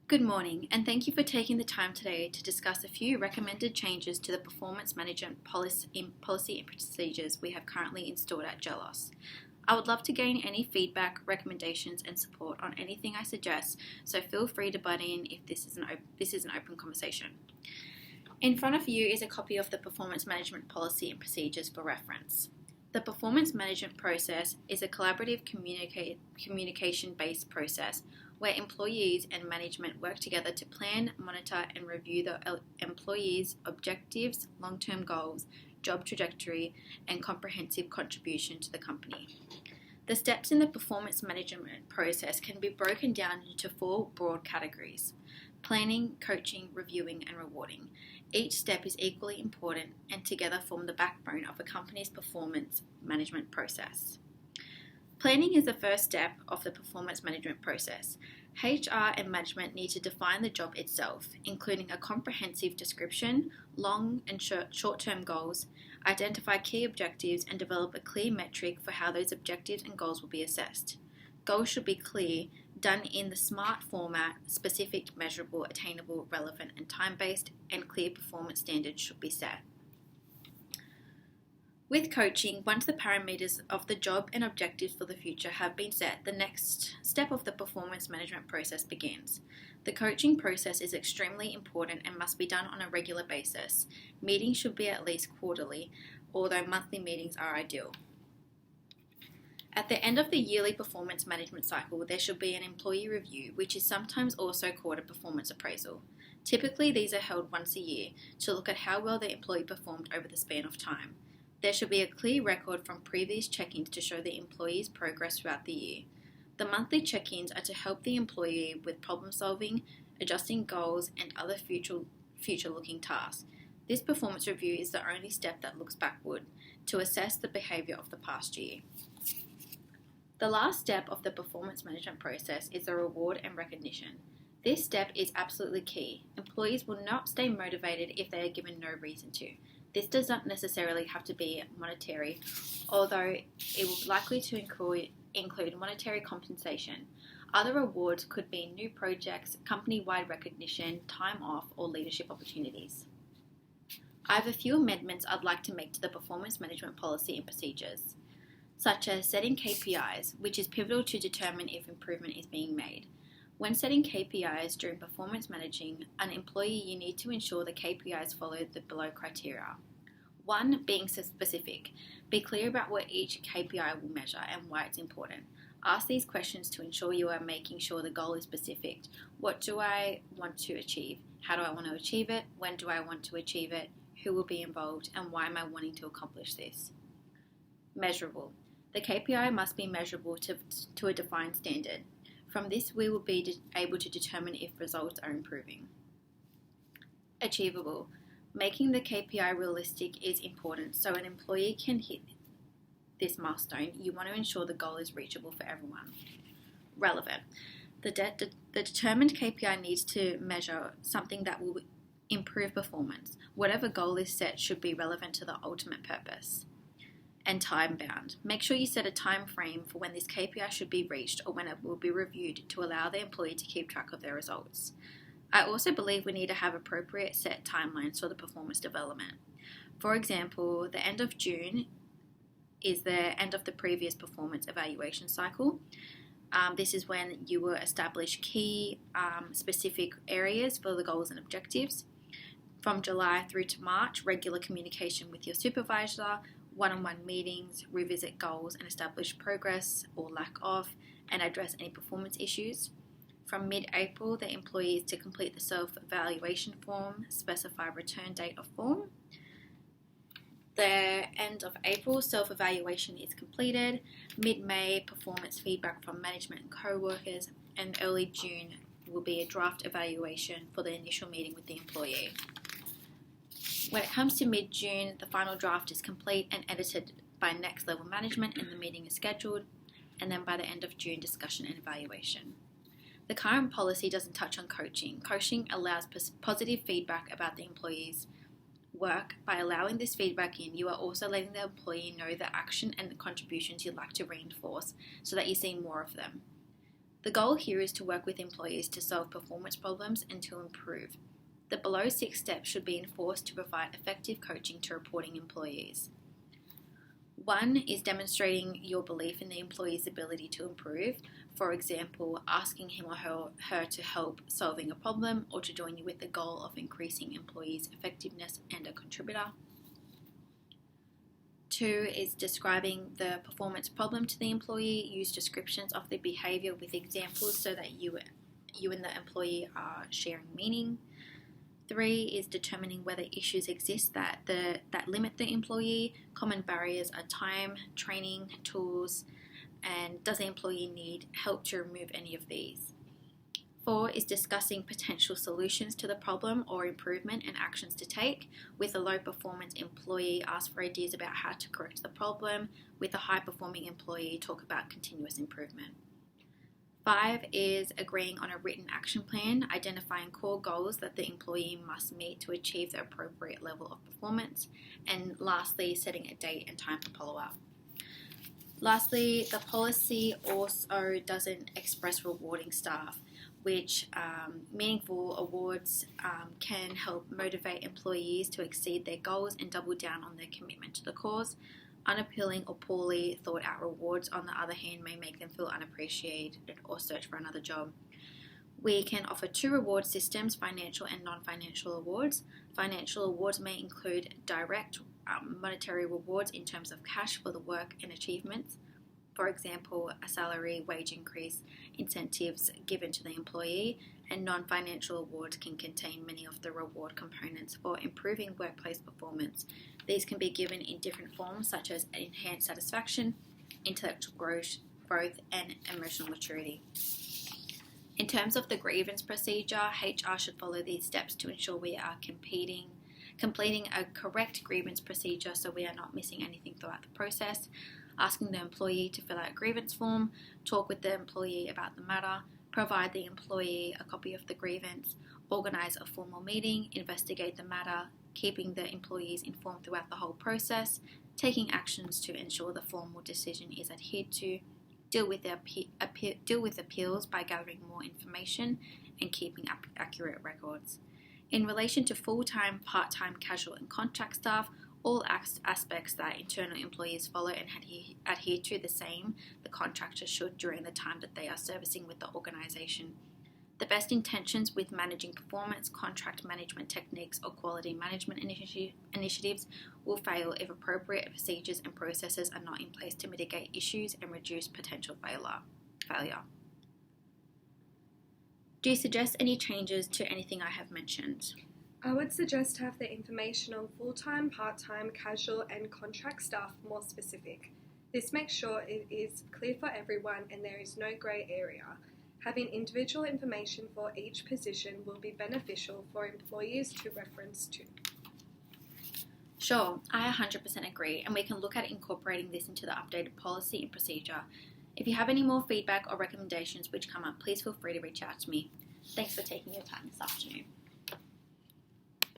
Good morning, and thank you for taking the time today to discuss a few recommended changes to the performance management policy and procedures we have currently installed at Gelos. I would love to gain any feedback, recommendations, and support on anything I suggest, so feel free to butt in if this is an open conversation. In front of you is a copy of the performance management policy and procedures for reference. The performance management process is a collaborative communication-based process where employees and management work together to plan, monitor, and review the employees' objectives, long-term goals, job trajectory, and comprehensive contribution to the company. The steps in the performance management process can be broken down into four broad categories: planning, coaching, reviewing, and rewarding. Each step is equally important and together form the backbone of a company's performance management process. Planning is the first step of the performance management process. HR and management need to define the job itself, including a comprehensive description, long and short-term goals, identify key objectives, and develop a clear metric for how those objectives and goals will be assessed. Goals should be clear, done in the SMART format: specific, measurable, attainable, relevant, and time-based, and clear performance standards should be set. With coaching, once the parameters of the job and objectives for the future have been set, the next step of the performance management process begins. The coaching process is extremely important and must be done on a regular basis. Meetings should be at least quarterly, although monthly meetings are ideal. At the end of the yearly performance management cycle, there should be an employee review, which is sometimes also called a performance appraisal. Typically, these are held once a year to look at how well the employee performed over the span of time. There should be a clear record from previous check-ins to show the employee's progress throughout the year. The monthly check-ins are to help the employee with problem solving, adjusting goals, and other future-looking tasks. This performance review is the only step that looks backward to assess the behaviour of the past year. The last step of the performance management process is the reward and recognition. This step is absolutely key. Employees will not stay motivated if they are given no reason to. This does not necessarily have to be monetary, although it will likely to include monetary compensation. Other rewards could be new projects, company-wide recognition, time off, or leadership opportunities. I have a few amendments I'd like to make to the performance management policy and procedures, such as setting KPIs, which is pivotal to determine if improvement is being made. When setting KPIs during performance managing an employee, you need to ensure the KPIs follow the below criteria. 1. Being specific. Be clear about what each KPI will measure and why it's important. Ask these questions to ensure you are making sure the goal is specific. What do I want to achieve? How do I want to achieve it? When do I want to achieve it? Who will be involved? And why am I wanting to accomplish this? Measurable. The KPI must be measurable to a defined standard. From this, we will be able to determine if results are improving. Achievable. Making the KPI realistic is important, so an employee can hit this milestone. You want to ensure the goal is reachable for everyone. Relevant. The determined KPI needs to measure something that will improve performance. Whatever goal is set should be relevant to the ultimate purpose. And time-bound. Make sure you set a time frame for when this KPI should be reached or when it will be reviewed to allow the employee to keep track of their results. I also believe we need to have appropriate set timelines for the performance development. For example, the end of June is the end of the previous performance evaluation cycle. This is when you will establish key specific areas for the goals and objectives. From July through to March, regular communication with your supervisor, one-on-one meetings, revisit goals and establish progress or lack of, and address any performance issues. From mid-April, the employee is to complete the self-evaluation form, specify return date of form. The end of April, self-evaluation is completed. Mid-May, performance feedback from management and co-workers, and early June will be a draft evaluation for the initial meeting with the employee. When it comes to mid-June, the final draft is complete and edited by next level management and the meeting is scheduled, and then by the end of June, discussion and evaluation. The current policy doesn't touch on coaching. Coaching allows positive feedback about the employee's work. By allowing this feedback in, you are also letting the employee know the action and the contributions you'd like to reinforce so that you see more of them. The goal here is to work with employees to solve performance problems and to improve. The below 6 steps should be enforced to provide effective coaching to reporting employees. 1 is demonstrating your belief in the employee's ability to improve. For example, asking him or her to help solving a problem or to join you with the goal of increasing employees' effectiveness and a contributor. 2 is describing the performance problem to the employee. Use descriptions of the behaviour with examples so that you and the employee are sharing meaning. 3 is determining whether issues exist that limit the employee. Common barriers are time, training, tools, and does the employee need help to remove any of these? 4 is discussing potential solutions to the problem or improvement and actions to take. With a low performance employee, ask for ideas about how to correct the problem. With a high performing employee, talk about continuous improvement. 5 is agreeing on a written action plan, identifying core goals that the employee must meet to achieve the appropriate level of performance. And lastly, setting a date and time for follow-up. Lastly, the policy also doesn't express rewarding staff, which meaningful awards can help motivate employees to exceed their goals and double down on their commitment to the cause. Unappealing or poorly thought out rewards, on the other hand, may make them feel unappreciated or search for another job. We can offer 2 reward systems, financial and non-financial awards. Financial awards may include direct monetary rewards in terms of cash for the work and achievements. For example, a salary, wage increase, incentives given to the employee, and non-financial awards can contain many of the reward components for improving workplace performance. These can be given in different forms such as enhanced satisfaction, intellectual growth, and emotional maturity. In terms of the grievance procedure, HR should follow these steps to ensure we are completing a correct grievance procedure so we are not missing anything throughout the process. Asking the employee to fill out a grievance form, talk with the employee about the matter, provide the employee a copy of the grievance, organise a formal meeting, investigate the matter, keeping the employees informed throughout the whole process, taking actions to ensure the formal decision is adhered to, deal with appeals by gathering more information and keeping accurate records. In relation to full-time, part-time, casual and contract staff, all aspects that internal employees follow and adhere to the same the contractor should during the time that they are servicing with the organisation. The best intentions with managing performance, contract management techniques or quality management initiatives will fail if appropriate procedures and processes are not in place to mitigate issues and reduce potential failure. Do you suggest any changes to anything I have mentioned? I would suggest to have the information on full-time, part-time, casual and contract staff more specific. This makes sure it is clear for everyone and there is no grey area. Having individual information for each position will be beneficial for employees to reference to. Sure, I 100% agree, and we can look at incorporating this into the updated policy and procedure. If you have any more feedback or recommendations which come up, please feel free to reach out to me. Thanks for taking your time this afternoon.